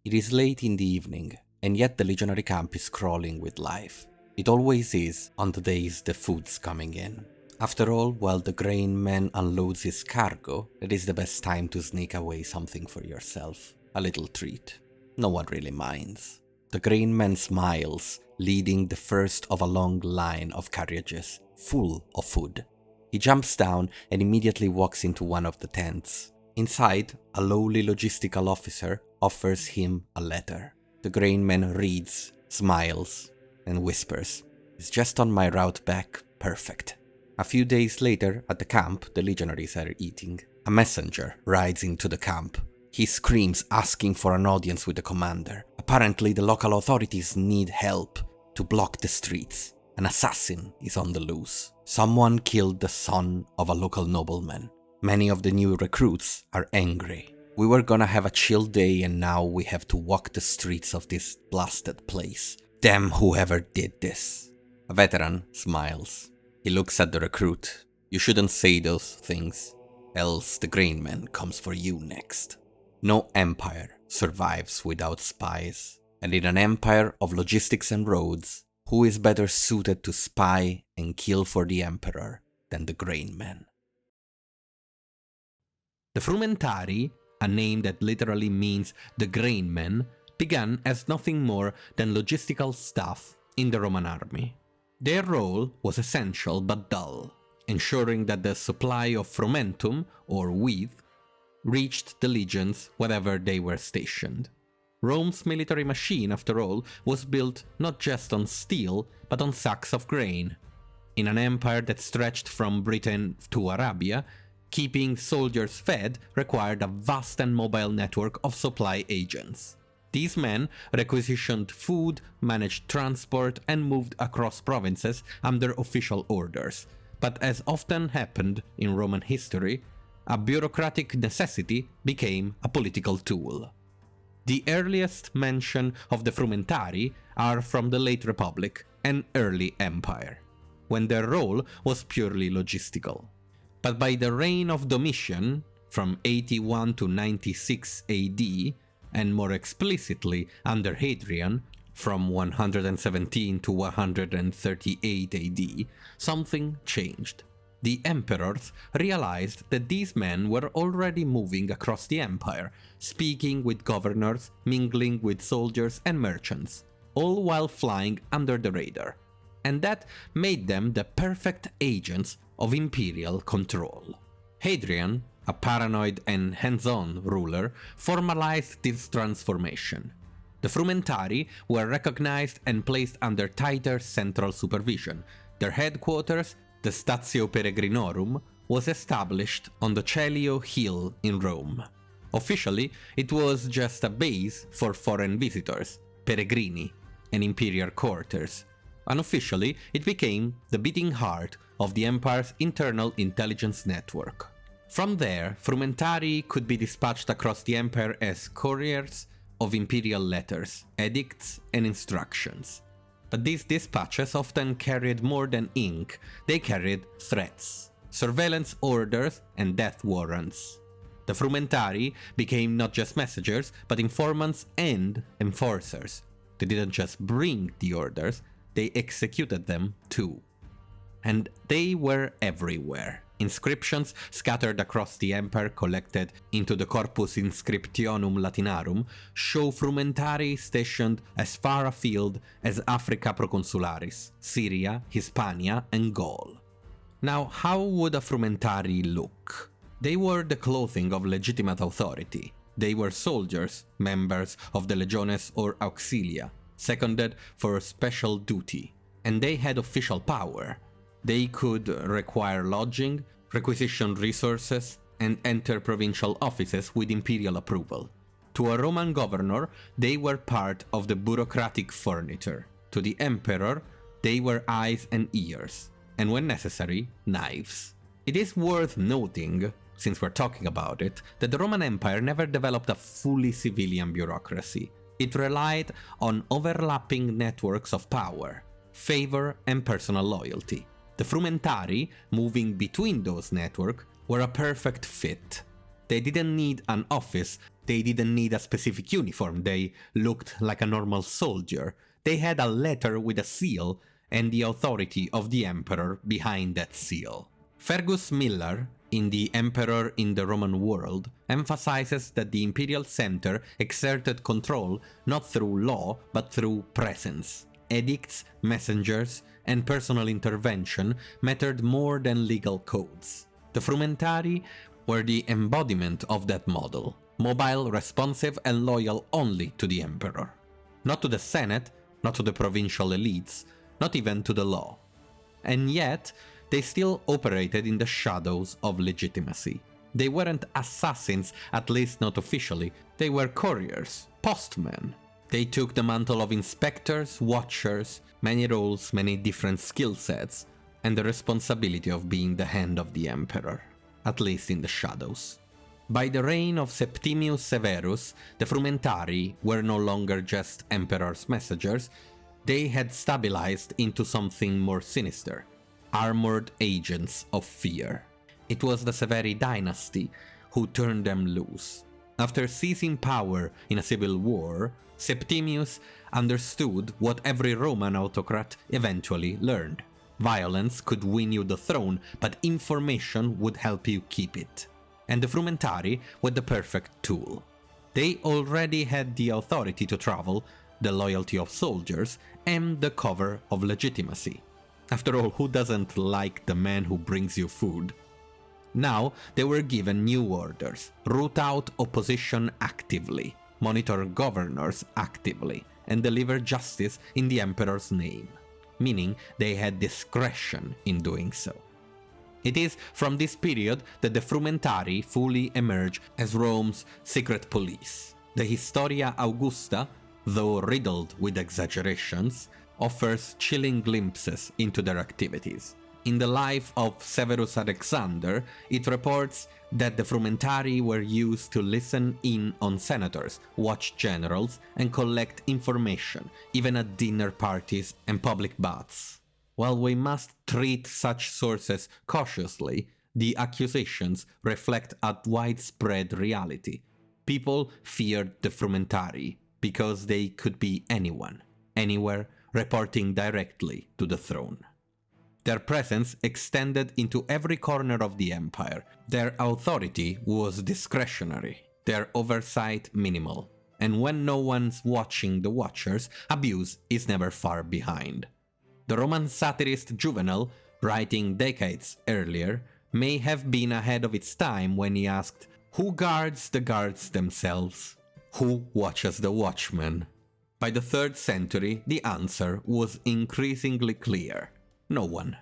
It is late in the evening, and yet the legionary camp is crawling with life. It always is on the days the food's coming in. After all, while the grain man unloads his cargo, it is the best time to sneak away something for yourself. A little treat. No one really minds. The grain man smiles, leading the first of a long line of carriages, full of food. He jumps down and immediately walks into one of the tents. Inside, a lowly logistical officer offers him a letter. The grain man reads, smiles, and whispers, "It's just on my route back, perfect." A few days later, at the camp, the legionaries are eating. A messenger rides into the camp. He screams, asking for an audience with the commander. Apparently, the local authorities need help to block the streets. An assassin is on the loose. Someone killed the son of a local nobleman. Many of the new recruits are angry. We were gonna have a chill day and now we have to walk the streets of this blasted place. Damn whoever did this. A veteran smiles. He looks at the recruit. You shouldn't say those things, else the grain man comes for you next. No empire survives without spies. And in an empire of logistics and roads, who is better suited to spy and kill for the emperor than the grain man? The Frumentarii, a name that literally means the grain men, began as nothing more than logistical staff in the Roman army. Their role was essential but dull, ensuring that the supply of frumentum, or wheat, reached the legions wherever they were stationed. Rome's military machine, after all, was built not just on steel, but on sacks of grain. In an empire that stretched from Britain to Arabia, keeping soldiers fed required a vast and mobile network of supply agents. These men requisitioned food, managed transport, and moved across provinces under official orders. But as often happened in Roman history, a bureaucratic necessity became a political tool. The earliest mention of the Frumentarii are from the late Republic and early Empire, when their role was purely logistical. But by the reign of Domitian, from 81 to 96 AD, and more explicitly under Hadrian, from 117 to 138 AD, something changed. The emperors realized that these men were already moving across the empire, speaking with governors, mingling with soldiers and merchants, all while flying under the radar. And that made them the perfect agents of imperial control. Hadrian, a paranoid and hands-on ruler, formalized this transformation. The Frumentarii were recognized and placed under tighter central supervision. Their headquarters, the Statio Peregrinorum, was established on the Celio Hill in Rome. Officially, it was just a base for foreign visitors, peregrini, and imperial quarters. Unofficially, it became the beating heart of the empire's internal intelligence network. From there, Frumentarii could be dispatched across the empire as couriers of imperial letters, edicts, and instructions. But these dispatches often carried more than ink, they carried threats, surveillance orders, and death warrants. The Frumentarii became not just messengers, but informants and enforcers. They didn't just bring the orders, they executed them too. And they were everywhere. Inscriptions scattered across the empire collected into the Corpus Inscriptionum Latinarum show Frumentarii stationed as far afield as Africa Proconsularis, Syria, Hispania, and Gaul. Now, how would a Frumentarii look? They wore the clothing of legitimate authority. They were soldiers, members of the legiones or auxilia, seconded for special duty, and they had official power. They could require lodging, requisition resources, and enter provincial offices with imperial approval. To a Roman governor, they were part of the bureaucratic furniture. To the emperor, they were eyes and ears, and when necessary, knives. It is worth noting, since we're talking about it, that the Roman Empire never developed a fully civilian bureaucracy. It relied on overlapping networks of power, favor, and personal loyalty. The Frumentarii, moving between those networks, were a perfect fit. They didn't need an office They didn't need a specific uniform, they looked like a normal soldier. They had a letter with a seal and the authority of the emperor behind that seal. Fergus Miller, in The Emperor in the Roman World, emphasizes that the imperial center exerted control not through law but through presence. Edicts, messengers, and personal intervention mattered more than legal codes. The Frumentarii were the embodiment of that model, mobile, responsive, and loyal only to the emperor. Not to the Senate, not to the provincial elites, not even to the law. And yet, they still operated in the shadows of legitimacy. They weren't assassins, at least not officially. They were couriers, postmen. They took the mantle of inspectors, watchers, many roles, many different skill sets, and the responsibility of being the hand of the emperor, at least in the shadows. By the reign of Septimius Severus, the Frumentarii were no longer just emperor's messengers. They had stabilized into something more sinister. Armored agents of fear. It was the Severi dynasty who turned them loose. After seizing power in a civil war, Septimius understood what every Roman autocrat eventually learned. Violence could win you the throne, but information would help you keep it. And the Frumentarii were the perfect tool. They already had the authority to travel, the loyalty of soldiers, and the cover of legitimacy. After all, who doesn't like the man who brings you food? Now they were given new orders: root out opposition actively, monitor governors actively, and deliver justice in the emperor's name, meaning they had discretion in doing so. It is from this period that the Frumentarii fully emerge as Rome's secret police. The Historia Augusta, though riddled with exaggerations, offers chilling glimpses into their activities. In the life of Severus Alexander, it reports that the Frumentarii were used to listen in on senators, watch generals, and collect information, even at dinner parties and public baths. While we must treat such sources cautiously, the accusations reflect a widespread reality. People feared the Frumentarii because they could be anyone, anywhere, reporting directly to the throne. Their presence extended into every corner of the empire. Their authority was discretionary, their oversight minimal, and when no one's watching the watchers, abuse is never far behind. The Roman satirist Juvenal, writing decades earlier, may have been ahead of its time when he asked, "Who guards the guards themselves? Who watches the watchmen?" By the 3rd century, the answer was increasingly clear: no one.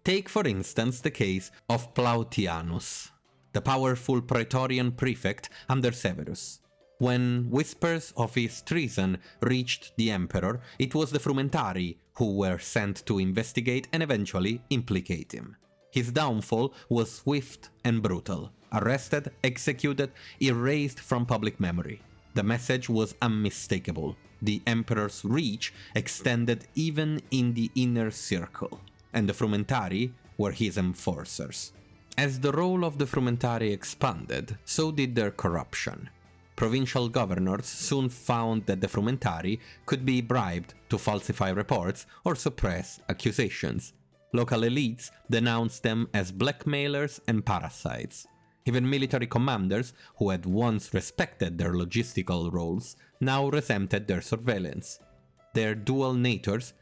Take for instance the case of Plautianus, the powerful Praetorian prefect under Severus. When whispers of his treason reached the emperor, it was the Frumentarii who were sent to investigate and eventually implicate him. His downfall was swift and brutal: arrested, executed, erased from public memory. The message was unmistakable. The emperor's reach extended even in the inner circle, and the Frumentarii were his enforcers. As the role of the Frumentarii expanded, so did their corruption. Provincial governors soon found that the Frumentarii could be bribed to falsify reports or suppress accusations. Local elites denounced them as blackmailers and parasites. Even military commanders, who had once respected their logistical roles, now resented their surveillance. Their dual natures,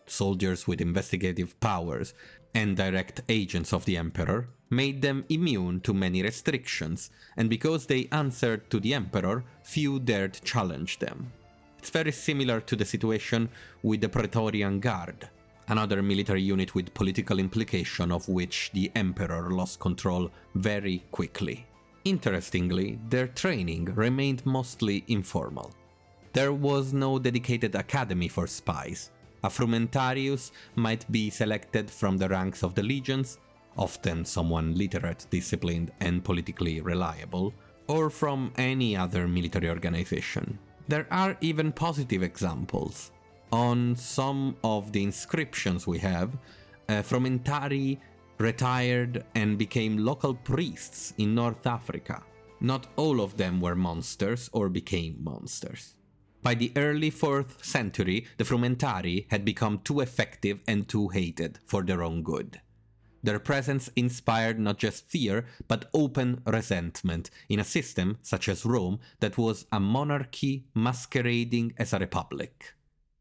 soldiers with investigative powers and direct agents of the emperor, made them immune to many restrictions, and because they answered to the emperor, few dared challenge them. It's very similar to the situation with the Praetorian Guard, another military unit with political implication of which the emperor lost control very quickly. Interestingly, their training remained mostly informal. There was no dedicated academy for spies. A Frumentarius might be selected from the ranks of the legions, often someone literate, disciplined, and politically reliable, or from any other military organization. There are even positive examples. On some of the inscriptions we have, Frumentarii retired and became local priests in North Africa. Not all of them were monsters or became monsters. By the early 4th century, the Frumentarii had become too effective and too hated for their own good. Their presence inspired not just fear, but open resentment in a system, such as Rome, that was a monarchy masquerading as a republic.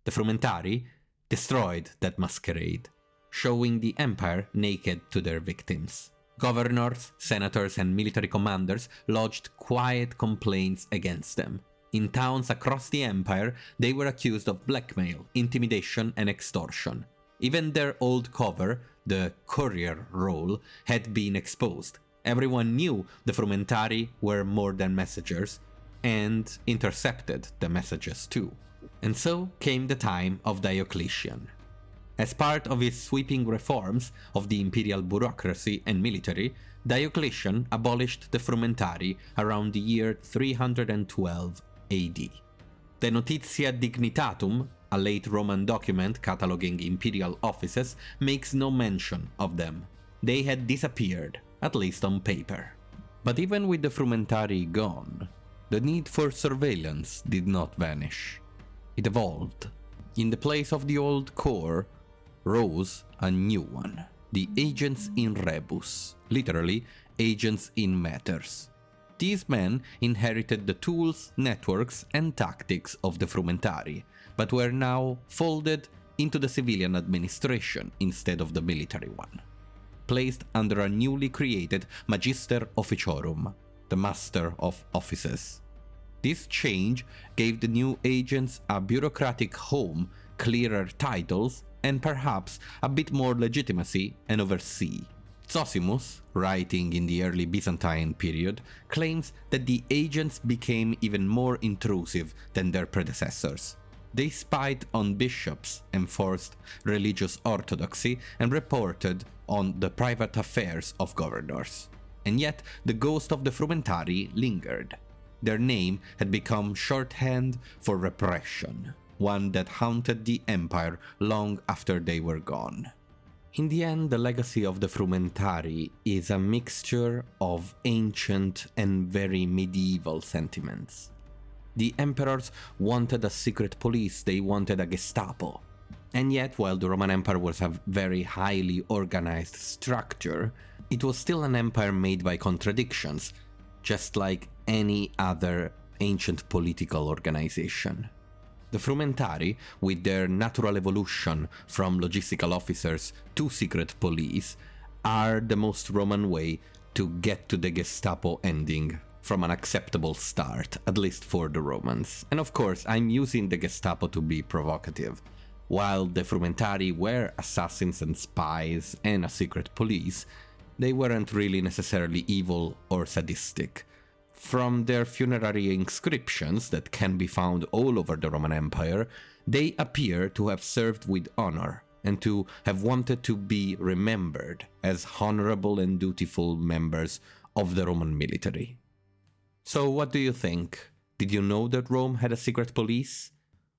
The Frumentarii destroyed that masquerade, showing the empire naked to their victims. Governors, senators, and military commanders lodged quiet complaints against them. In towns across the empire, they were accused of blackmail, intimidation, and extortion. Even their old cover, the courier role, had been exposed. Everyone knew the Frumentarii were more than messengers, and intercepted the messages too. And so came the time of Diocletian. As part of his sweeping reforms of the imperial bureaucracy and military, Diocletian abolished the Frumentarii around the year 312 AD. The Notitia Dignitatum, a late Roman document cataloging imperial offices, makes no mention of them. They had disappeared, at least on paper. But even with the Frumentarii gone, the need for surveillance did not vanish. It evolved. In the place of the old core rose a new one, the agents in rebus, literally agents in matters. These men inherited the tools, networks, and tactics of the Frumentarii, but were now folded into the civilian administration instead of the military one, placed under a newly created Magister Officiorum, the Master of Offices. This change gave the new agents a bureaucratic home, clearer titles, and perhaps a bit more legitimacy and oversee. Zosimus, writing in the early Byzantine period, claims that the agents became even more intrusive than their predecessors. They spied on bishops, enforced religious orthodoxy, and reported on the private affairs of governors. And yet, the ghost of the Frumentarii lingered. Their name had become shorthand for repression, one that haunted the empire long after they were gone. In the end, the legacy of the Frumentarii is a mixture of ancient and very medieval sentiments. The emperors wanted a secret police, they wanted a Gestapo. And yet, while the Roman Empire was a very highly organized structure, it was still an empire made by contradictions, just like any other ancient political organization. The Frumentarii, with their natural evolution from logistical officers to secret police, are the most Roman way to get to the Gestapo ending from an acceptable start, at least for the Romans. And of course, I'm using the Gestapo to be provocative. While the Frumentarii were assassins and spies and a secret police, they weren't really necessarily evil or sadistic. From their funerary inscriptions that can be found all over the Roman Empire, they appear to have served with honor and to have wanted to be remembered as honorable and dutiful members of the Roman military. So what do you think? Did you know that Rome had a secret police?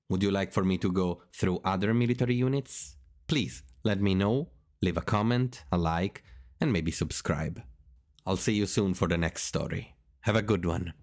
Would you like for me to go through other military units? Please let me know, leave a comment, a like, and maybe subscribe. I'll see you soon for the next story. Have a good one.